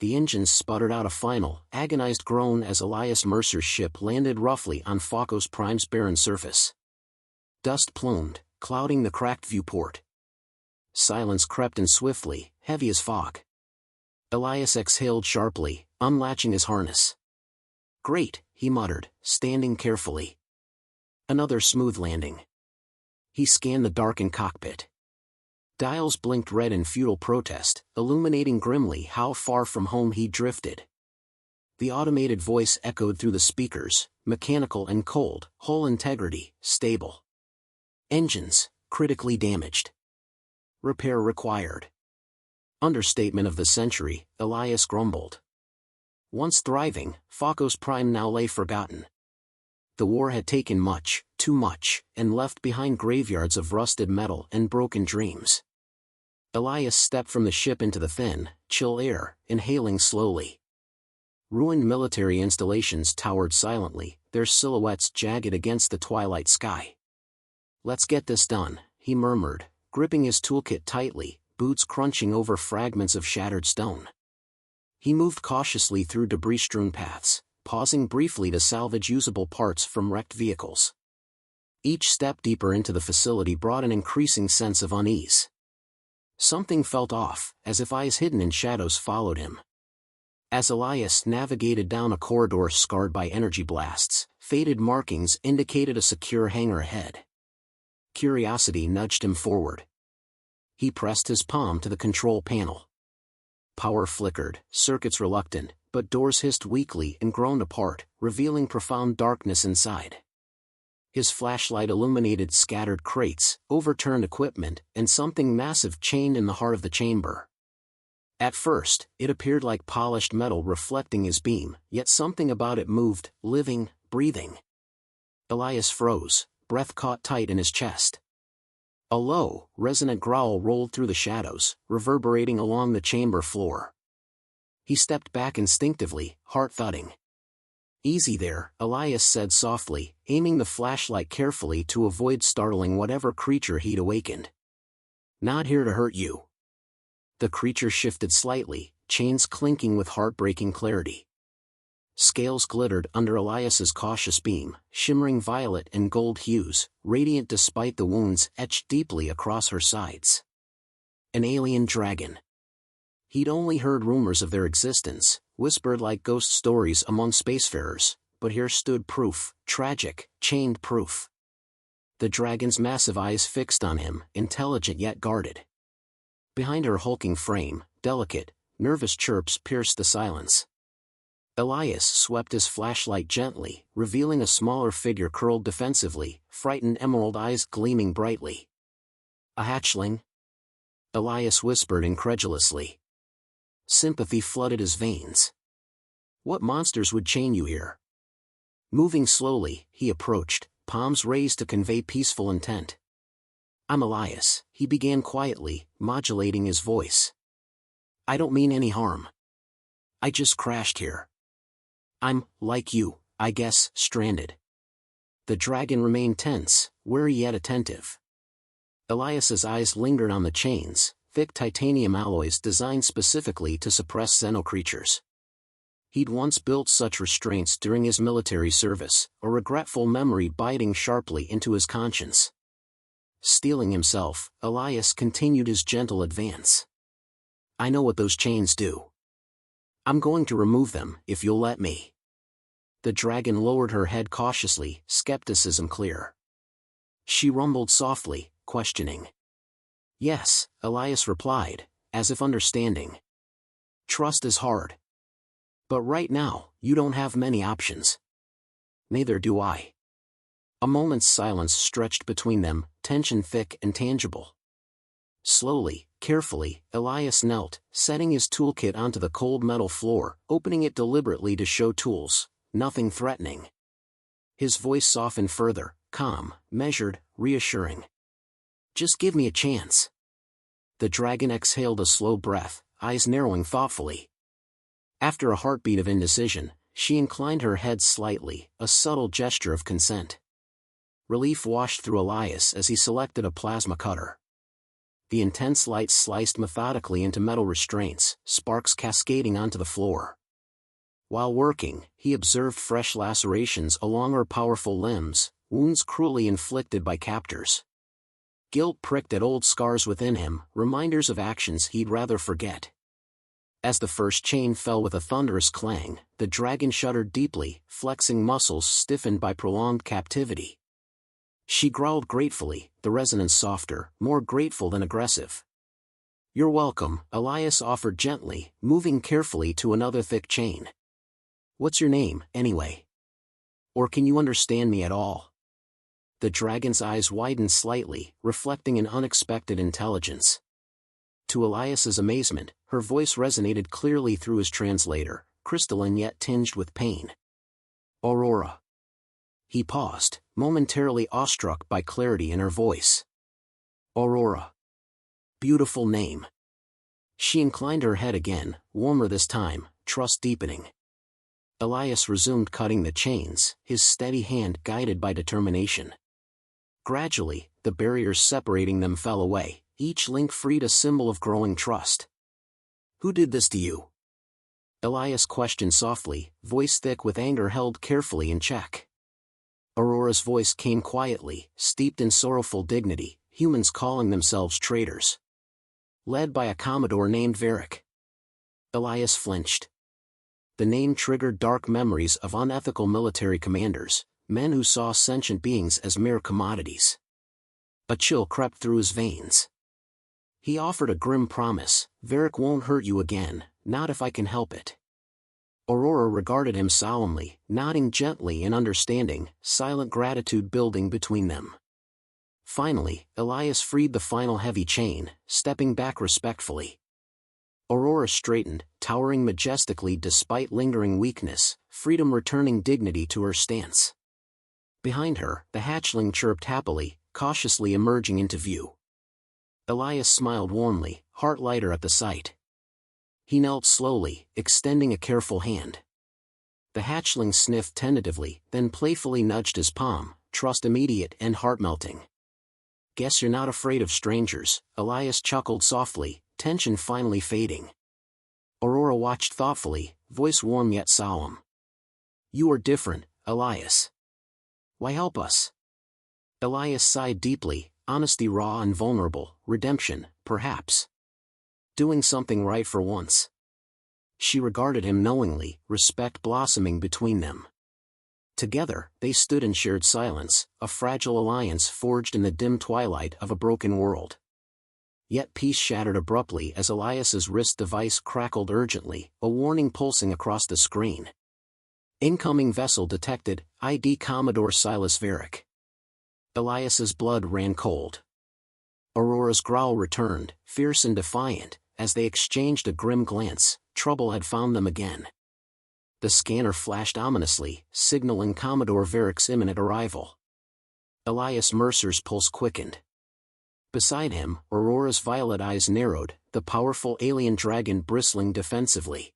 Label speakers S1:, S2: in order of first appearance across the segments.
S1: The engines sputtered out a final, agonized groan as Elias Mercer's ship landed roughly on Phocos Prime's barren surface. Dust plumed, clouding the cracked viewport. Silence crept in swiftly, heavy as fog. Elias exhaled sharply, unlatching his harness. "Great," he muttered, standing carefully. Another smooth landing. He scanned the darkened cockpit. Dials blinked red in futile protest, illuminating grimly how far from home he drifted. The automated voice echoed through the speakers, mechanical and cold, hull integrity, stable. Engines, critically damaged. Repair required. Understatement of the century, Elias grumbled. Once thriving, Phocos Prime now lay forgotten. The war had taken much, too much, and left behind graveyards of rusted metal and broken dreams. Elias stepped from the ship into the thin, chill air, inhaling slowly. Ruined military installations towered silently, their silhouettes jagged against the twilight sky. "Let's get this done," he murmured, gripping his toolkit tightly, boots crunching over fragments of shattered stone. He moved cautiously through debris-strewn paths, pausing briefly to salvage usable parts from wrecked vehicles. Each step deeper into the facility brought an increasing sense of unease. Something felt off, as if eyes hidden in shadows followed him. As Elias navigated down a corridor scarred by energy blasts, faded markings indicated a secure hangar ahead. Curiosity nudged him forward. He pressed his palm to the control panel. Power flickered, circuits reluctant, but doors hissed weakly and groaned apart, revealing profound darkness inside. His flashlight illuminated scattered crates, overturned equipment, and something massive chained in the heart of the chamber. At first, it appeared like polished metal reflecting his beam, yet something about it moved, living, breathing. Elias froze, breath caught tight in his chest. A low, resonant growl rolled through the shadows, reverberating along the chamber floor. He stepped back instinctively, heart thudding. "Easy there," Elias said softly, aiming the flashlight carefully to avoid startling whatever creature he'd awakened. "Not here to hurt you." The creature shifted slightly, chains clinking with heartbreaking clarity. Scales glittered under Elias's cautious beam, shimmering violet and gold hues, radiant despite the wounds etched deeply across her sides. An alien dragon. He'd only heard rumors of their existence, whispered like ghost stories among spacefarers, but here stood proof, tragic, chained proof. The dragon's massive eyes fixed on him, intelligent yet guarded. Behind her hulking frame, delicate, nervous chirps pierced the silence. Elias swept his flashlight gently, revealing a smaller figure curled defensively, frightened emerald eyes gleaming brightly. "A hatchling?" Elias whispered incredulously. Sympathy flooded his veins. "What monsters would chain you here?" Moving slowly, he approached, palms raised to convey peaceful intent. "I'm Elias," he began quietly, modulating his voice. "I don't mean any harm. I just crashed here. I'm, like you, I guess, stranded." The dragon remained tense, wary yet attentive. Elias's eyes lingered on the chains, thick titanium alloys designed specifically to suppress xeno creatures. He'd once built such restraints during his military service, a regretful memory biting sharply into his conscience. Steeling himself, Elias continued his gentle advance. "I know what those chains do. I'm going to remove them, if you'll let me." The dragon lowered her head cautiously, skepticism clear. She rumbled softly, questioning. "Yes," Elias replied, as if understanding. "Trust is hard. But right now, you don't have many options." "Neither do I." A moment's silence stretched between them, tension thick and tangible. Slowly, carefully, Elias knelt, setting his toolkit onto the cold metal floor, opening it deliberately to show tools, nothing threatening. His voice softened further, calm, measured, reassuring. "Just give me a chance." The dragon exhaled a slow breath, eyes narrowing thoughtfully. After a heartbeat of indecision, she inclined her head slightly, a subtle gesture of consent. Relief washed through Elias as he selected a plasma cutter. The intense light sliced methodically into metal restraints, sparks cascading onto the floor. While working, he observed fresh lacerations along her powerful limbs, wounds cruelly inflicted by captors. Guilt pricked at old scars within him, reminders of actions he'd rather forget. As the first chain fell with a thunderous clang, the dragon shuddered deeply, flexing muscles stiffened by prolonged captivity. She growled gratefully, the resonance softer, more grateful than aggressive. "You're welcome," Elias offered gently, moving carefully to another thick chain. "What's your name, anyway? Or can you understand me at all?" The dragon's eyes widened slightly, reflecting an unexpected intelligence. To Elias's amazement, her voice resonated clearly through his translator, crystalline yet tinged with pain. "Aurora." He paused, momentarily awestruck by clarity in her voice. "Aurora. Beautiful name." She inclined her head again, warmer this time, trust deepening. Elias resumed cutting the chains, his steady hand guided by determination. Gradually, the barriers separating them fell away, each link freed a symbol of growing trust. "Who did this to you?" Elias questioned softly, voice thick with anger held carefully in check. Aurora's voice came quietly, steeped in sorrowful dignity, humans calling themselves traitors. "Led by a commodore named Varric." Elias flinched. The name triggered dark memories of unethical military commanders, men who saw sentient beings as mere commodities. A chill crept through his veins. He offered a grim promise, "Varric won't hurt you again, not if I can help it." Aurora regarded him solemnly, nodding gently in understanding, silent gratitude building between them. Finally, Elias freed the final heavy chain, stepping back respectfully. Aurora straightened, towering majestically despite lingering weakness, freedom returning dignity to her stance. Behind her, the hatchling chirped happily, cautiously emerging into view. Elias smiled warmly, heart lighter at the sight. He knelt slowly, extending a careful hand. The hatchling sniffed tentatively, then playfully nudged his palm, trust immediate and heart-melting. "Guess you're not afraid of strangers," Elias chuckled softly, tension finally fading. Aurora watched thoughtfully, voice warm yet solemn. "You are different, Elias. Why help us?" Elias sighed deeply, honesty raw and vulnerable, redemption, perhaps. Doing something right for once. She regarded him knowingly, respect blossoming between them. Together, they stood in shared silence, a fragile alliance forged in the dim twilight of a broken world. Yet peace shattered abruptly as Elias's wrist device crackled urgently, a warning pulsing across the screen. "Incoming vessel detected, ID Commodore Silas Varric." Elias's blood ran cold. Aurora's growl returned, fierce and defiant, as they exchanged a grim glance. Trouble had found them again. The scanner flashed ominously, signaling Commodore Varric's imminent arrival. Elias Mercer's pulse quickened. Beside him, Aurora's violet eyes narrowed, the powerful alien dragon bristling defensively.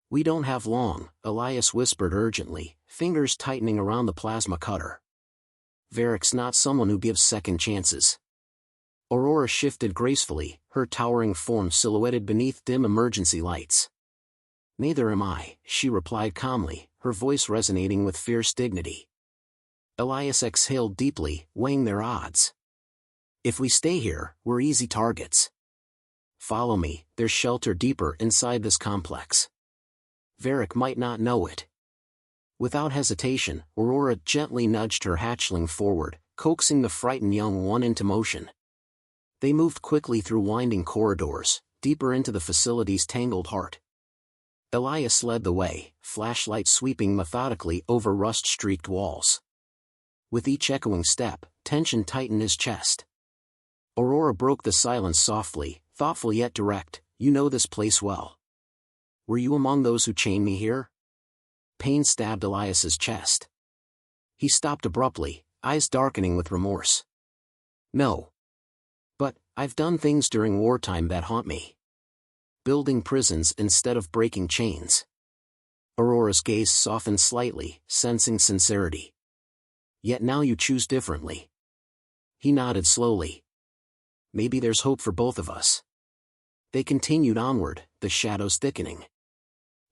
S1: "We don't have long," Elias whispered urgently, fingers tightening around the plasma cutter. "Varric's not someone who gives second chances." Aurora shifted gracefully, her towering form silhouetted beneath dim emergency lights. "Neither am I," she replied calmly, her voice resonating with fierce dignity. Elias exhaled deeply, weighing their odds. "If we stay here, we're easy targets. Follow me, there's shelter deeper inside this complex. Varric might not know it." Without hesitation, Aurora gently nudged her hatchling forward, coaxing the frightened young one into motion. They moved quickly through winding corridors, deeper into the facility's tangled heart. Elias led the way, flashlight sweeping methodically over rust-streaked walls. With each echoing step, tension tightened his chest. Aurora broke the silence softly, thoughtful yet direct, "You know this place well. Were you among those who chained me here?" Pain stabbed Elias's chest. He stopped abruptly, eyes darkening with remorse. "No. But, I've done things during wartime that haunt me. Building prisons instead of breaking chains." Aurora's gaze softened slightly, sensing sincerity. "Yet now you choose differently." He nodded slowly. Maybe there's hope for both of us. They continued onward, the shadows thickening.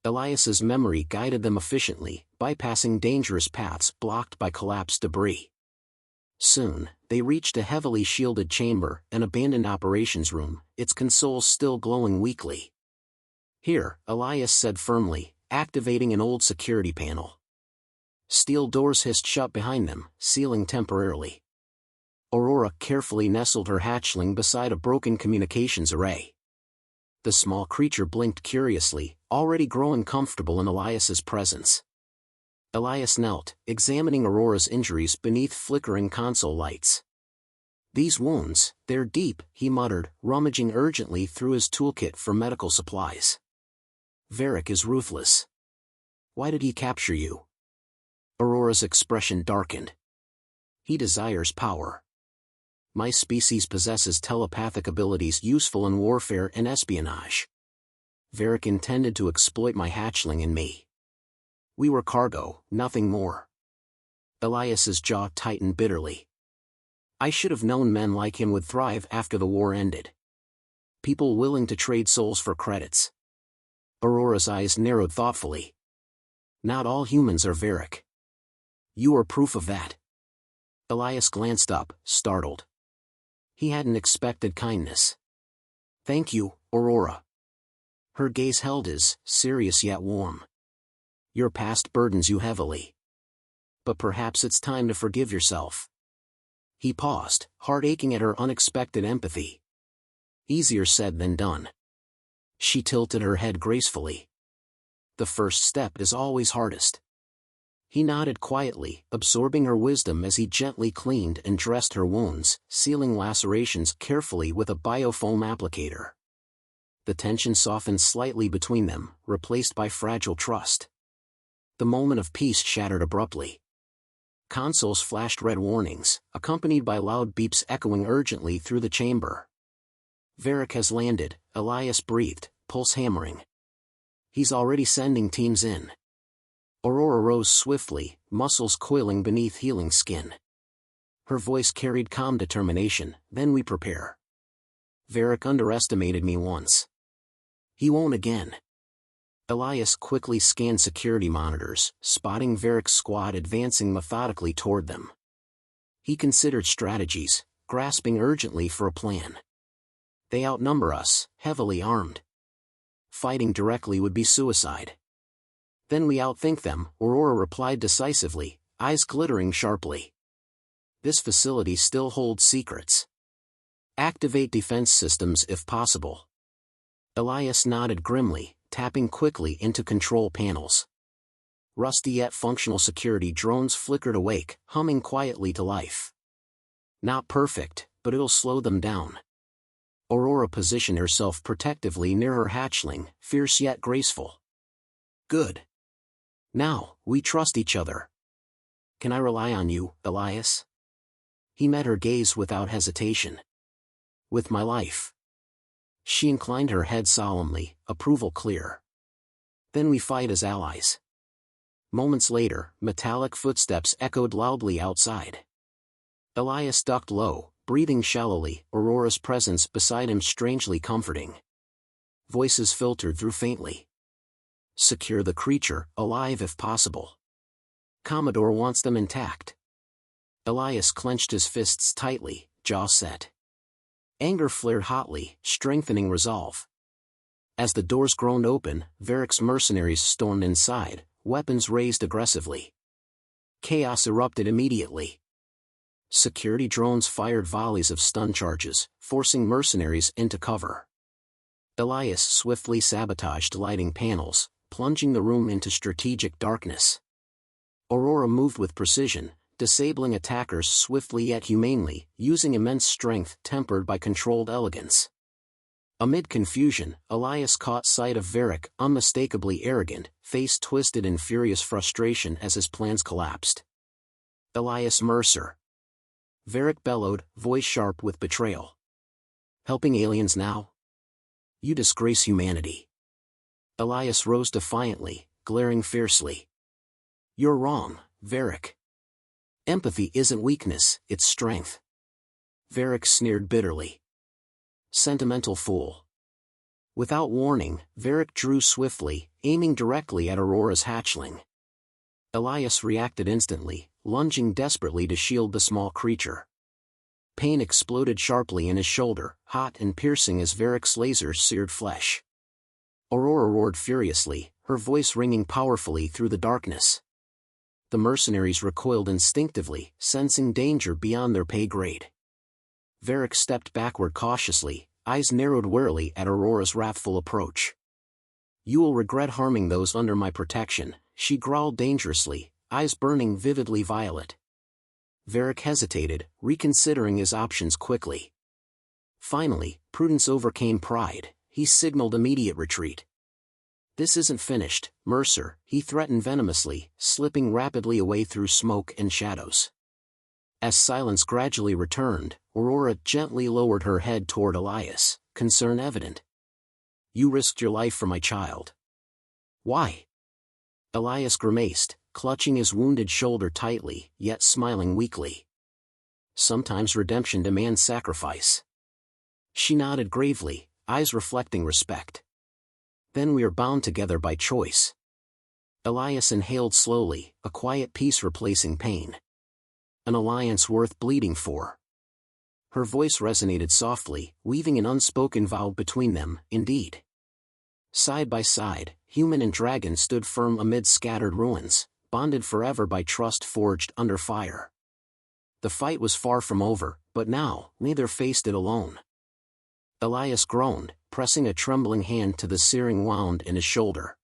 S1: Elias's memory guided them efficiently, bypassing dangerous paths blocked by collapsed debris. Soon, they reached a heavily shielded chamber, an abandoned operations room, its consoles still glowing weakly. "Here," Elias said firmly, activating an old security panel. Steel doors hissed shut behind them, sealing temporarily. Aurora carefully nestled her hatchling beside a broken communications array. The small creature blinked curiously, already growing comfortable in Elias's presence. Elias knelt, examining Aurora's injuries beneath flickering console lights. "These wounds, they're deep," he muttered, rummaging urgently through his toolkit for medical supplies. "Varric is ruthless. Why did he capture you?" Aurora's expression darkened. "He desires power. My species possesses telepathic abilities useful in warfare and espionage. Varric intended to exploit my hatchling and me. We were cargo, nothing more." Elias's jaw tightened bitterly. "I should have known men like him would thrive after the war ended. People willing to trade souls for credits." Aurora's eyes narrowed thoughtfully. "Not all humans are Varric. You are proof of that." Elias glanced up, startled. He hadn't expected kindness. "Thank you, Aurora." Her gaze held his, serious yet warm. "Your past burdens you heavily. But perhaps it's time to forgive yourself." He paused, heart aching at her unexpected empathy. "Easier said than done." She tilted her head gracefully. "The first step is always hardest." He nodded quietly, absorbing her wisdom as he gently cleaned and dressed her wounds, sealing lacerations carefully with a biofoam applicator. The tension softened slightly between them, replaced by fragile trust. The moment of peace shattered abruptly. Consoles flashed red warnings, accompanied by loud beeps echoing urgently through the chamber. "Varric has landed," Elias breathed, pulse hammering. "He's already sending teams in." Aurora rose swiftly, muscles coiling beneath healing skin. Her voice carried calm determination. "Then we prepare. Varric underestimated me once. He won't again." Elias quickly scanned security monitors, spotting Varric's squad advancing methodically toward them. He considered strategies, grasping urgently for a plan. "They outnumber us, heavily armed. Fighting directly would be suicide." "Then we outthink them," Aurora replied decisively, eyes glittering sharply. "This facility still holds secrets. Activate defense systems if possible." Elias nodded grimly, tapping quickly into control panels. Rusty yet functional security drones flickered awake, humming quietly to life. "Not perfect, but it'll slow them down." Aurora positioned herself protectively near her hatchling, fierce yet graceful. "Good. Now, we trust each other. Can I rely on you, Elias?" He met her gaze without hesitation. "With my life." She inclined her head solemnly, approval clear. "Then we fight as allies." Moments later, metallic footsteps echoed loudly outside. Elias ducked low, breathing shallowly, Aurora's presence beside him strangely comforting. Voices filtered through faintly. "Secure the creature, alive if possible. Commodore wants them intact." Elias clenched his fists tightly, jaw set. Anger flared hotly, strengthening resolve. As the doors groaned open, Varric's mercenaries stormed inside, weapons raised aggressively. Chaos erupted immediately. Security drones fired volleys of stun charges, forcing mercenaries into cover. Elias swiftly sabotaged lighting panels, plunging the room into strategic darkness. Aurora moved with precision, disabling attackers swiftly yet humanely, using immense strength tempered by controlled elegance. Amid confusion, Elias caught sight of Varric, unmistakably arrogant, face twisted in furious frustration as his plans collapsed. "Elias Mercer!" Varric bellowed, voice sharp with betrayal. "Helping aliens now? You disgrace humanity." Elias rose defiantly, glaring fiercely. "You're wrong, Varric. Empathy isn't weakness, it's strength." Varric sneered bitterly. Sentimental fool. Without warning, Varric drew swiftly, aiming directly at Aurora's hatchling. Elias reacted instantly, lunging desperately to shield the small creature. Pain exploded sharply in his shoulder, hot and piercing as Varric's lasers seared flesh. Aurora roared furiously, her voice ringing powerfully through the darkness. The mercenaries recoiled instinctively, sensing danger beyond their pay grade. Varric stepped backward cautiously, eyes narrowed warily at Aurora's wrathful approach. "You will regret harming those under my protection," she growled dangerously, eyes burning vividly violet. Varric hesitated, reconsidering his options quickly. Finally, prudence overcame pride. He signaled immediate retreat. "This isn't finished, Mercer," he threatened venomously, slipping rapidly away through smoke and shadows. As silence gradually returned, Aurora gently lowered her head toward Elias, concern evident. "You risked your life for my child." "Why?" Elias grimaced, clutching his wounded shoulder tightly, yet smiling weakly. "Sometimes redemption demands sacrifice." She nodded gravely, eyes reflecting respect. "Then we are bound together by choice." Elias inhaled slowly, a quiet peace replacing pain. "An alliance worth bleeding for." Her voice resonated softly, weaving an unspoken vow between them, indeed. Side by side, human and dragon stood firm amid scattered ruins, bonded forever by trust forged under fire. The fight was far from over, but now, neither faced it alone. Elias groaned, pressing a trembling hand to the searing wound in his shoulder.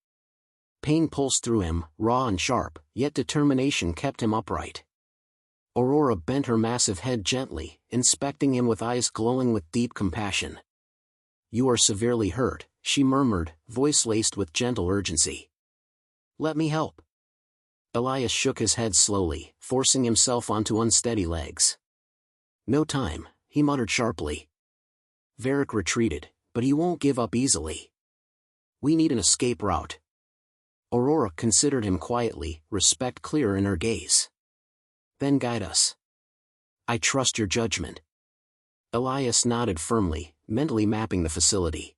S1: Pain pulsed through him, raw and sharp, yet determination kept him upright. Aurora bent her massive head gently, inspecting him with eyes glowing with deep compassion. "You are severely hurt," she murmured, voice laced with gentle urgency. "Let me help." Elias shook his head slowly, forcing himself onto unsteady legs. "No time," he muttered sharply. Varric retreated, but he won't give up easily. "We need an escape route." Aurora considered him quietly, respect clear in her gaze. "Then guide us." "I trust your judgment." Elias nodded firmly, mentally mapping the facility.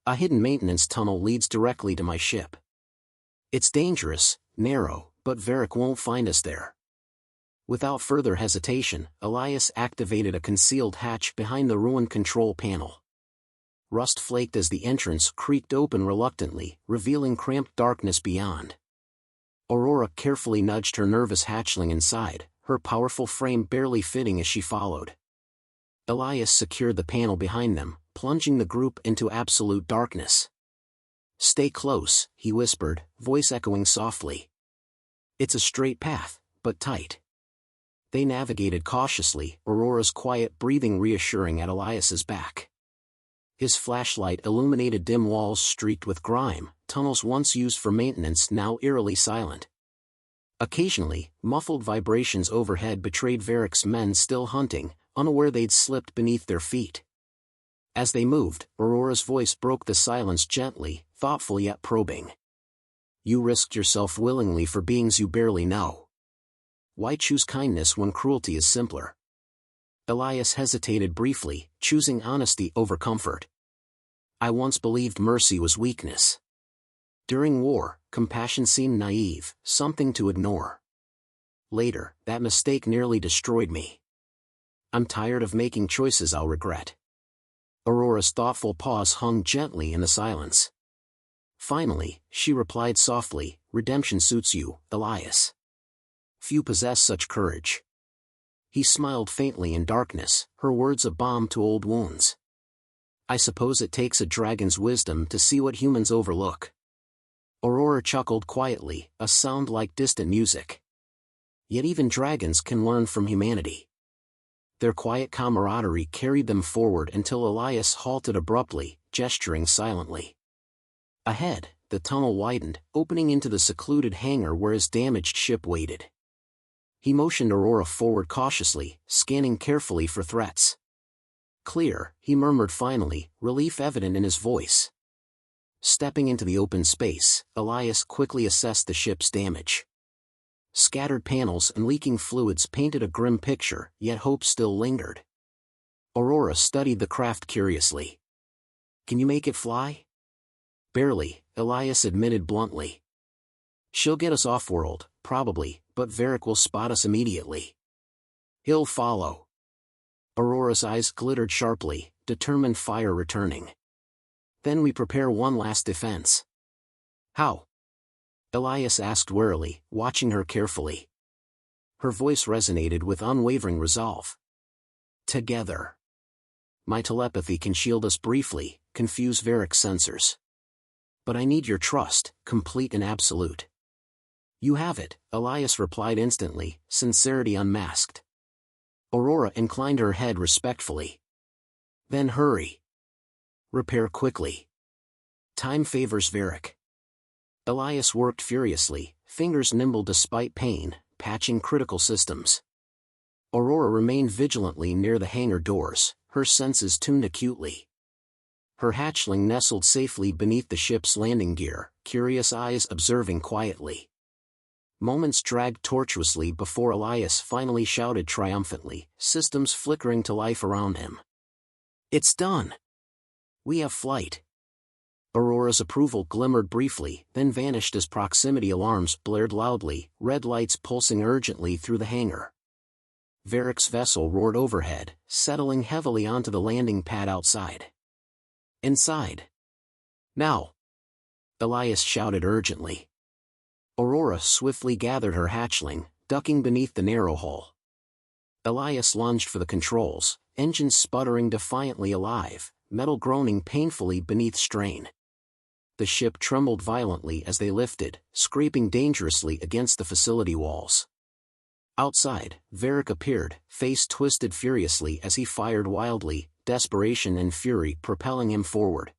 S1: "A hidden maintenance tunnel leads directly to my ship. It's dangerous, narrow, but Varric won't find us there." Without further hesitation, Elias activated a concealed hatch behind the ruined control panel. Rust flaked as the entrance creaked open reluctantly, revealing cramped darkness beyond. Aurora carefully nudged her nervous hatchling inside, her powerful frame barely fitting as she followed. Elias secured the panel behind them, plunging the group into absolute darkness. "Stay close," he whispered, voice echoing softly. "It's a straight path, but tight." They navigated cautiously, Aurora's quiet breathing reassuring at Elias's back. His flashlight illuminated dim walls streaked with grime, tunnels once used for maintenance now eerily silent. Occasionally, muffled vibrations overhead betrayed Varric's men still hunting, unaware they'd slipped beneath their feet. As they moved, Aurora's voice broke the silence gently, thoughtful yet probing. "You risked yourself willingly for beings you barely know. Why choose kindness when cruelty is simpler?" Elias hesitated briefly, choosing honesty over comfort. "I once believed mercy was weakness. During war, compassion seemed naive, something to ignore. Later, that mistake nearly destroyed me. I'm tired of making choices I'll regret." Aurora's thoughtful pause hung gently in the silence. Finally, she replied softly, "Redemption suits you, Elias. Few possess such courage." He smiled faintly in darkness, her words a balm to old wounds. "I suppose it takes a dragon's wisdom to see what humans overlook." Aurora chuckled quietly, a sound like distant music. Yet even dragons can learn from humanity. Their quiet camaraderie carried them forward until Elias halted abruptly, gesturing silently. Ahead, the tunnel widened, opening into the secluded hangar where his damaged ship waited. He motioned Aurora forward cautiously, scanning carefully for threats. "Clear," he murmured finally, relief evident in his voice. Stepping into the open space, Elias quickly assessed the ship's damage. Scattered panels and leaking fluids painted a grim picture, yet hope still lingered. Aurora studied the craft curiously. Can you make it fly? Barely, Elias admitted bluntly. She'll get us off-world, probably, but Varric will spot us immediately. He'll follow. Aurora's eyes glittered sharply, determined fire returning. Then we prepare one last defense. How? Elias asked warily, watching her carefully. Her voice resonated with unwavering resolve. Together. My telepathy can shield us briefly, confuse Varric's sensors. But I need your trust, complete and absolute. You have it, Elias replied instantly, sincerity unmasked. Aurora inclined her head respectfully. Then hurry. Repair quickly. Time favors Varric. Elias worked furiously, fingers nimble despite pain, patching critical systems. Aurora remained vigilantly near the hangar doors, her senses tuned acutely. Her hatchling nestled safely beneath the ship's landing gear, curious eyes observing quietly. Moments dragged tortuously before Elias finally shouted triumphantly, systems flickering to life around him. It's done! We have flight. Aurora's approval glimmered briefly, then vanished as proximity alarms blared loudly, red lights pulsing urgently through the hangar. Varric's vessel roared overhead, settling heavily onto the landing pad outside. Inside. Now! Elias shouted urgently. Aurora swiftly gathered her hatchling, ducking beneath the narrow hull. Elias lunged for the controls, engines sputtering defiantly alive, metal groaning painfully beneath strain. The ship trembled violently as they lifted, scraping dangerously against the facility walls. Outside, Varric appeared, face twisted furiously as he fired wildly, desperation and fury propelling him forward.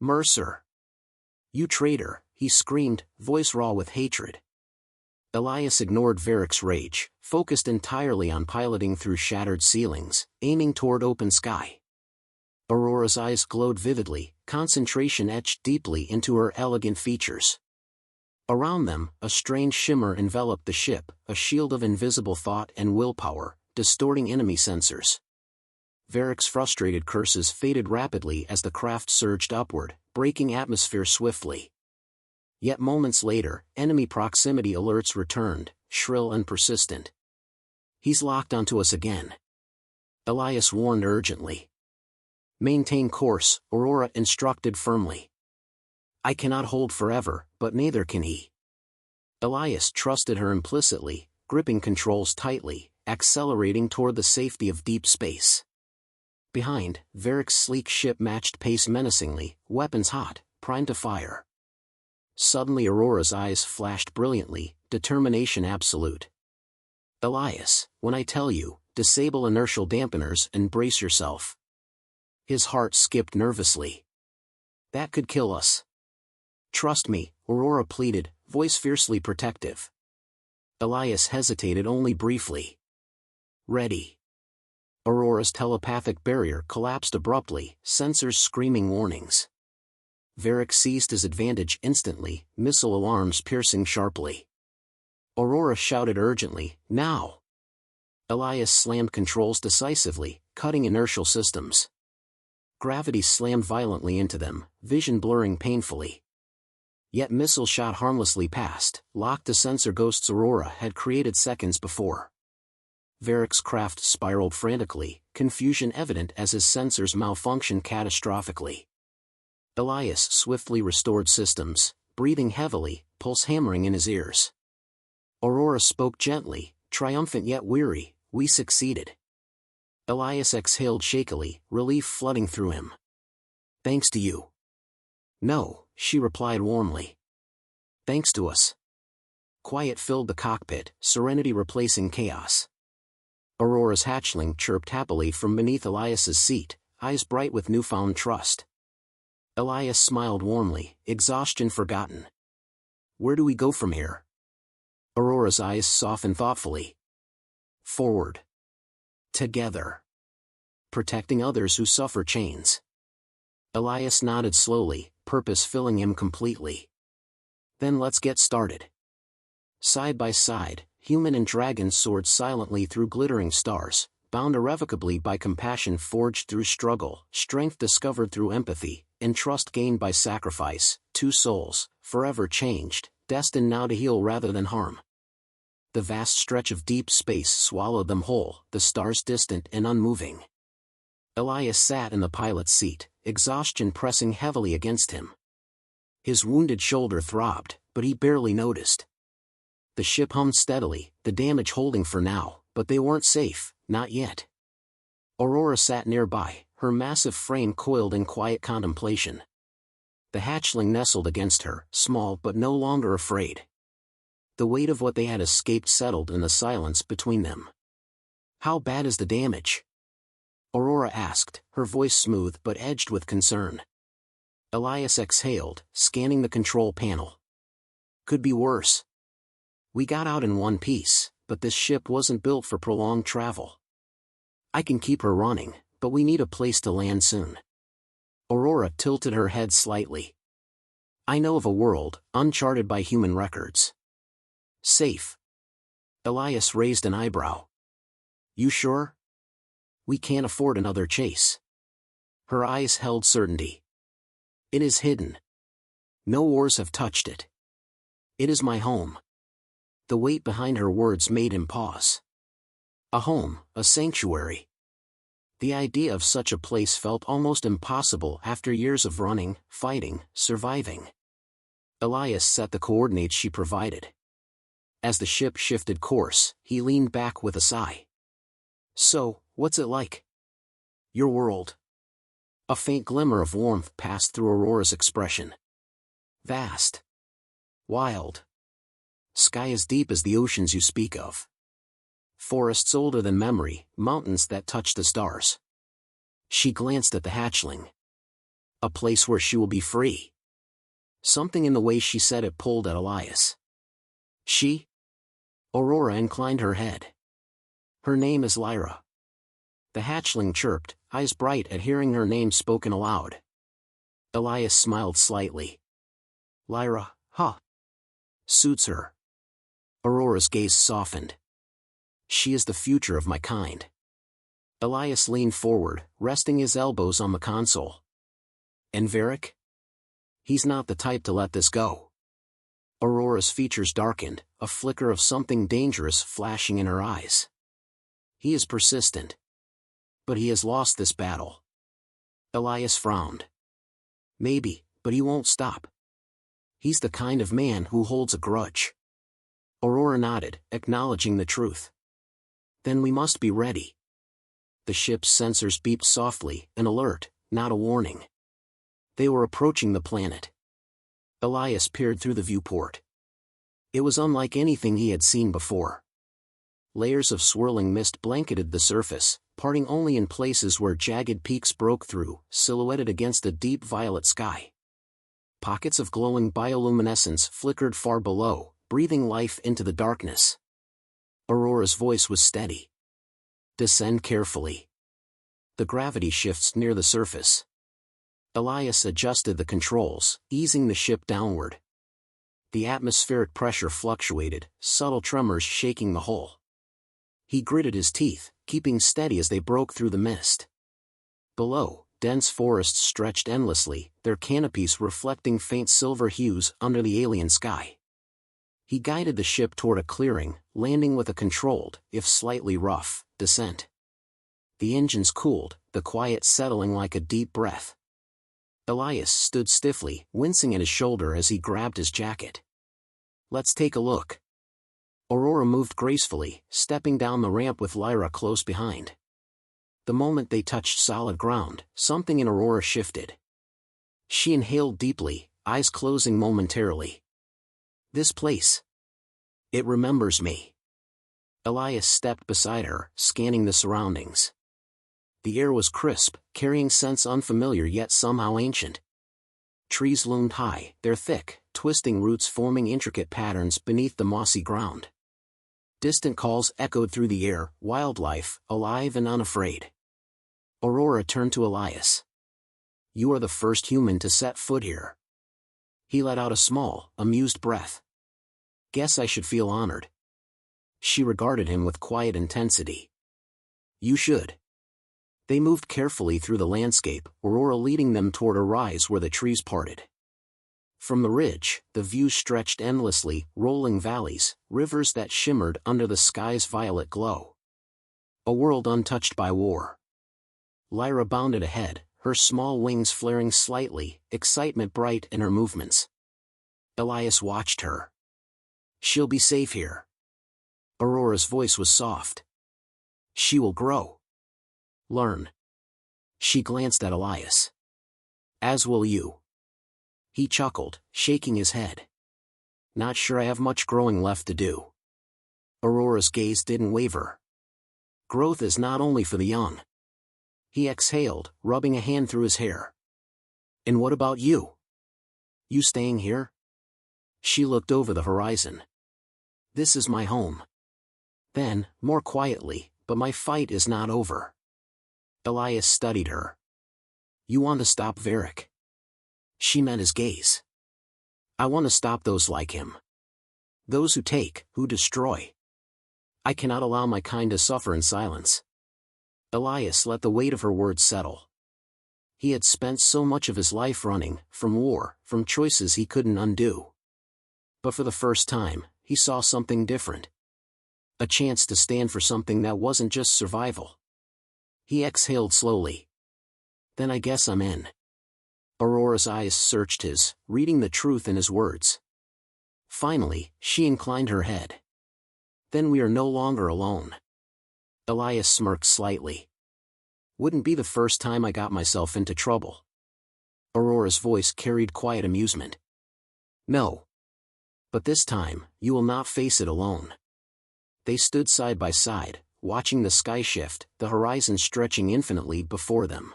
S1: Mercer! You traitor, he screamed, voice raw with hatred. Elias ignored Varric's rage, focused entirely on piloting through shattered ceilings, aiming toward open sky. Aurora's eyes glowed vividly, concentration etched deeply into her elegant features. Around them, a strange shimmer enveloped the ship, a shield of invisible thought and willpower, distorting enemy sensors. Varric's frustrated curses faded rapidly as the craft surged upward, breaking atmosphere swiftly. Yet moments later, enemy proximity alerts returned, shrill and persistent. He's locked onto us again. Elias warned urgently. Maintain course, Aurora instructed firmly. I cannot hold forever, but neither can he. Elias trusted her implicitly, gripping controls tightly, accelerating toward the safety of deep space. Behind, Varric's sleek ship matched pace menacingly, weapons hot, primed to fire. Suddenly Aurora's eyes flashed brilliantly, determination absolute. Elias, when I tell you, disable inertial dampeners and brace yourself. His heart skipped nervously. That could kill us. Trust me, Aurora pleaded, voice fiercely protective. Elias hesitated only briefly. Ready. Aurora's telepathic barrier collapsed abruptly, sensors screaming warnings. Varric seized his advantage instantly, missile alarms piercing sharply. Aurora shouted urgently, now! Elias slammed controls decisively, cutting inertial systems. Gravity slammed violently into them, vision blurring painfully. Yet missile shot harmlessly past, locked to sensor ghosts Aurora had created seconds before. Varric's craft spiraled frantically, confusion evident as his sensors malfunctioned catastrophically. Elias swiftly restored systems, breathing heavily, pulse hammering in his ears. Aurora spoke gently, triumphant yet weary, we succeeded. Elias exhaled shakily, relief flooding through him. Thanks to you. No, she replied warmly. Thanks to us. Quiet filled the cockpit, serenity replacing chaos. Aurora's hatchling chirped happily from beneath Elias's seat, eyes bright with newfound trust. Elias smiled warmly, exhaustion forgotten. Where do we go from here? Aurora's eyes softened thoughtfully. Forward. Together. Protecting others who suffer chains. Elias nodded slowly, purpose filling him completely. Then let's get started. Side by side, human and dragon soared silently through glittering stars, bound irrevocably by compassion forged through struggle, strength discovered through empathy, and trust gained by sacrifice, two souls, forever changed, destined now to heal rather than harm. The vast stretch of deep space swallowed them whole, the stars distant and unmoving. Elias sat in the pilot's seat, exhaustion pressing heavily against him. His wounded shoulder throbbed, but he barely noticed. The ship hummed steadily, the damage holding for now, but they weren't safe, not yet. Aurora sat nearby, her massive frame coiled in quiet contemplation. The hatchling nestled against her, small but no longer afraid. The weight of what they had escaped settled in the silence between them. "How bad is the damage?" Aurora asked, her voice smooth but edged with concern. Elias exhaled, scanning the control panel. "Could be worse. We got out in one piece, but this ship wasn't built for prolonged travel. I can keep her running, but we need a place to land soon." Aurora tilted her head slightly. "I know of a world, uncharted by human records." "Safe?" Elias raised an eyebrow. "You sure? We can't afford another chase." Her eyes held certainty. "It is hidden. No wars have touched it. It is my home." The weight behind her words made him pause. A home, a sanctuary. The idea of such a place felt almost impossible after years of running, fighting, surviving. Elias set the coordinates she provided. As the ship shifted course, he leaned back with a sigh. "So, what's it like? Your world?" A faint glimmer of warmth passed through Aurora's expression. "Vast. Wild. Sky as deep as the oceans you speak of. Forests older than memory, mountains that touch the stars." She glanced at the hatchling. "A place where she will be free." Something in the way she said it pulled at Elias. "She?" Aurora inclined her head. "Her name is Lyra." The hatchling chirped, eyes bright at hearing her name spoken aloud. Elias smiled slightly. "Lyra, huh? Suits her." Aurora's gaze softened. "She is the future of my kind." Elias leaned forward, resting his elbows on the console. "And Varric? He's not the type to let this go." Aurora's features darkened, a flicker of something dangerous flashing in her eyes. "He is persistent. But he has lost this battle." Elias frowned. "Maybe, but he won't stop. He's the kind of man who holds a grudge." Aurora nodded, acknowledging the truth. "Then we must be ready." The ship's sensors beeped softly, an alert, not a warning. They were approaching the planet. Elias peered through the viewport. It was unlike anything he had seen before. Layers of swirling mist blanketed the surface, parting only in places where jagged peaks broke through, silhouetted against a deep violet sky. Pockets of glowing bioluminescence flickered far below, breathing life into the darkness. Aurora's voice was steady. "Descend carefully. The gravity shifts near the surface." Elias adjusted the controls, easing the ship downward. The atmospheric pressure fluctuated, subtle tremors shaking the hull. He gritted his teeth, keeping steady as they broke through the mist. Below, dense forests stretched endlessly, their canopies reflecting faint silver hues under the alien sky. He guided the ship toward a clearing, landing with a controlled, if slightly rough, descent. The engines cooled, the quiet settling like a deep breath. Elias stood stiffly, wincing at his shoulder as he grabbed his jacket. "Let's take a look." Aurora moved gracefully, stepping down the ramp with Lyra close behind. The moment they touched solid ground, something in Aurora shifted. She inhaled deeply, eyes closing momentarily. "This place. It remembers me." Elias stepped beside her, scanning the surroundings. The air was crisp, carrying scents unfamiliar yet somehow ancient. Trees loomed high, their thick, twisting roots forming intricate patterns beneath the mossy ground. Distant calls echoed through the air, wildlife, alive and unafraid. Aurora turned to Elias. "You are the first human to set foot here." He let out a small, amused breath. "Guess I should feel honored." She regarded him with quiet intensity. You should. They moved carefully through the landscape, Aurora leading them toward a rise where the trees parted. From the ridge, the view stretched endlessly, rolling valleys, rivers that shimmered under the sky's violet glow. A world untouched by war. Lyra bounded ahead, her small wings flaring slightly, excitement bright in her movements. Elias watched her. She'll be safe here. Aurora's voice was soft. She will grow. Learn. She glanced at Elias. As will you. He chuckled, shaking his head. Not sure I have much growing left to do. Aurora's gaze didn't waver. Growth is not only for the young. He exhaled, rubbing a hand through his hair. And what about you? You staying here? She looked over the horizon. This is my home. Then, more quietly, but my fight is not over. Elias studied her. You want to stop Varric? She met his gaze. I want to stop those like him. Those who take, who destroy. I cannot allow my kind to suffer in silence. Elias let the weight of her words settle. He had spent so much of his life running, from war, from choices he couldn't undo. But for the first time, he saw something different. A chance to stand for something that wasn't just survival. He exhaled slowly. Then I guess I'm in. Aurora's eyes searched his, reading the truth in his words. Finally, she inclined her head. Then we are no longer alone. Elias smirked slightly. Wouldn't be the first time I got myself into trouble. Aurora's voice carried quiet amusement. No. But this time, you will not face it alone. They stood side by side, watching the sky shift, the horizon stretching infinitely before them.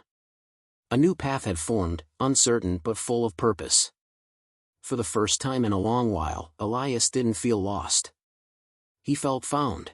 S1: A new path had formed, uncertain but full of purpose. For the first time in a long while, Elias didn't feel lost. He felt found.